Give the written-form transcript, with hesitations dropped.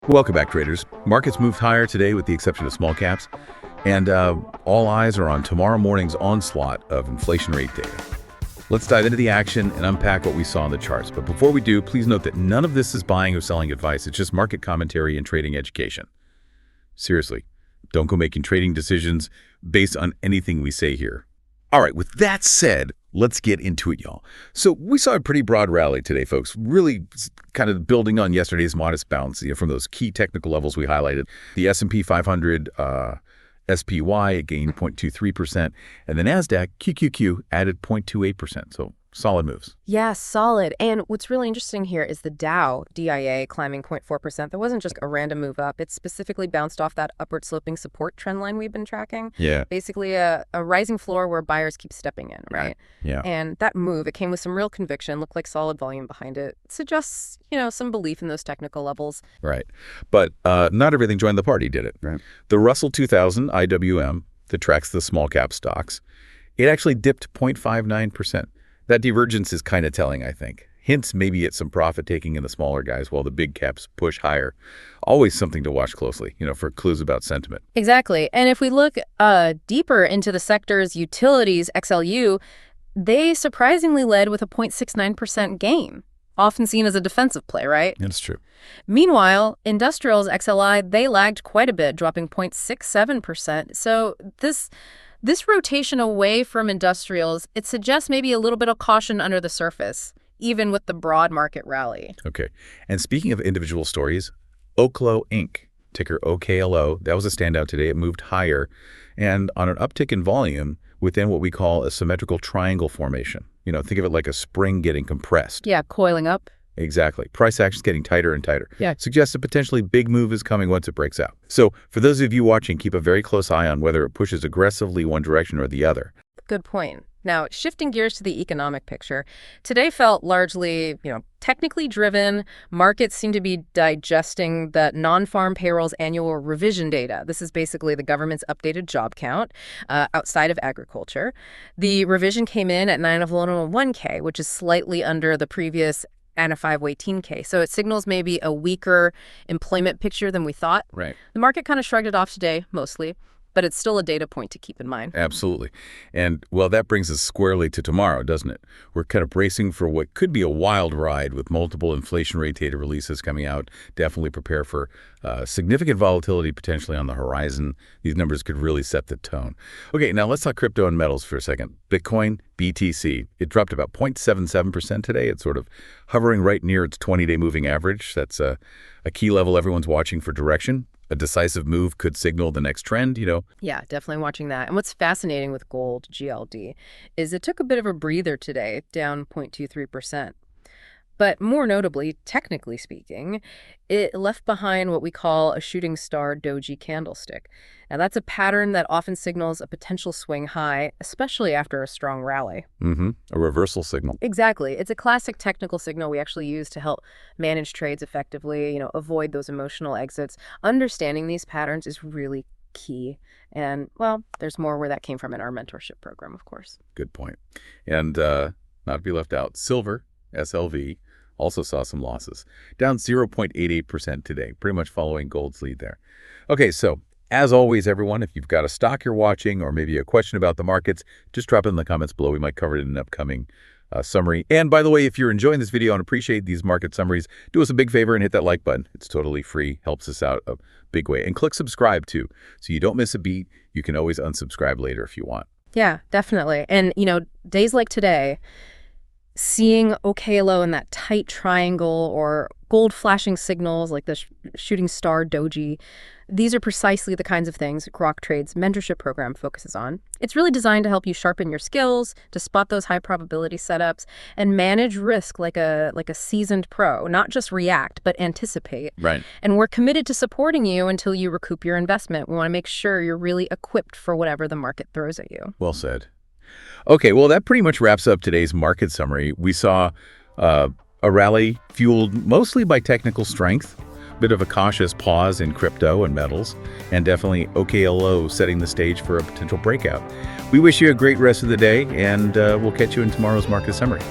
Welcome back, traders. Markets moved higher today with the exception of small caps, and all eyes are on tomorrow morning's onslaught of inflation rate data. Let's dive into the action and unpack what we saw in the charts. But before we do, please note that none of this is buying or selling advice. It's just market commentary and trading education. Seriously, don't go making trading decisions based on anything we say here. All right, with that said, let's get into it, y'all. So we saw a pretty broad rally today, folks, really kind of building on yesterday's modest bounce from those key technical levels we highlighted. The S&P 500 SPY, it gained 0.23%, and the NASDAQ QQQ added 0.28%. So solid moves. Yeah, solid. And what's really interesting here is the Dow DIA climbing 0.4%. That wasn't just a random move up. It specifically bounced off that upward sloping support trend line we've been tracking. Yeah. Basically a rising floor where buyers keep stepping in, right? Yeah. And that move, it came with some real conviction, looked like solid volume behind it. It suggests, some belief in those technical levels. Right. But not everything joined the party, did it? Right. The Russell 2000 IWM that tracks the small cap stocks, it actually dipped 0.59%. That divergence is kind of telling, I think. Hints maybe at some profit taking in the smaller guys while the big caps push higher. Always something to watch closely, for clues about sentiment. Exactly. And if we look deeper into the sector's utilities, XLU, they surprisingly led with a 0.69% gain, often seen as a defensive play, right? That's true. Meanwhile, industrials, XLI, they lagged quite a bit, dropping 0.67%. So this rotation away from industrials, it suggests maybe a little bit of caution under the surface, even with the broad market rally. Okay. And speaking of individual stories, Oklo Inc., ticker OKLO, that was a standout today. It moved higher and on an uptick in volume within what we call a symmetrical triangle formation. Think of it like a spring getting compressed. Yeah, coiling up. Exactly. Price action's getting tighter and tighter. Yeah. Suggests a potentially big move is coming once it breaks out. So for those of you watching, keep a very close eye on whether it pushes aggressively one direction or the other. Good point. Now, shifting gears to the economic picture, today felt largely, technically driven. Markets seem to be digesting the non-farm payrolls annual revision data. This is basically the government's updated job count outside of agriculture. The revision came in at 901K, which is slightly under the previous and a 518K. So it signals maybe a weaker employment picture than we thought. Right. The market kind of shrugged it off today, mostly, but it's still a data point to keep in mind. Absolutely. And, well, that brings us squarely to tomorrow, doesn't it? We're kind of bracing for what could be a wild ride with multiple inflation rate data releases coming out. Definitely prepare for significant volatility potentially on the horizon. These numbers could really set the tone. Okay, now let's talk crypto and metals for a second. Bitcoin, BTC, it dropped about 0.77% today. It's sort of hovering right near its 20-day moving average. That's a key level everyone's watching for direction. A decisive move could signal the next trend, Yeah, definitely watching that. And what's fascinating with gold, GLD, is it took a bit of a breather today, down 0.23%. But more notably, technically speaking, it left behind what we call a shooting star doji candlestick. Now, that's a pattern that often signals a potential swing high, especially after a strong rally. A reversal signal. Exactly. It's a classic technical signal we actually use to help manage trades effectively, avoid those emotional exits. Understanding these patterns is really key. And, well, there's more where that came from in our mentorship program, of course. Good point. And not to be left out, silver, SLV, also saw some losses, down 0.88% today, pretty much following gold's lead there. Okay, so as always, everyone, if you've got a stock you're watching or maybe a question about the markets, just drop it in the comments below. We might cover it in an upcoming summary. And by the way, if you're enjoying this video and appreciate these market summaries, do us a big favor and hit that like button. It's totally free, helps us out a big way. And click subscribe too, so you don't miss a beat. You can always unsubscribe later if you want. Yeah, definitely. And, days like today, seeing OKLO in that tight triangle or gold flashing signals like the shooting star doji, these are precisely the kinds of things Grok Trade's mentorship program focuses on. It's really designed to help you sharpen your skills, to spot those high probability setups, and manage risk like a seasoned pro, not just react, but anticipate. Right. And we're committed to supporting you until you recoup your investment. We want to make sure you're really equipped for whatever the market throws at you. Well said. Okay, well, that pretty much wraps up today's market summary. We saw a rally fueled mostly by technical strength, a bit of a cautious pause in crypto and metals, and definitely OKLO setting the stage for a potential breakout. We wish you a great rest of the day, and we'll catch you in tomorrow's market summary.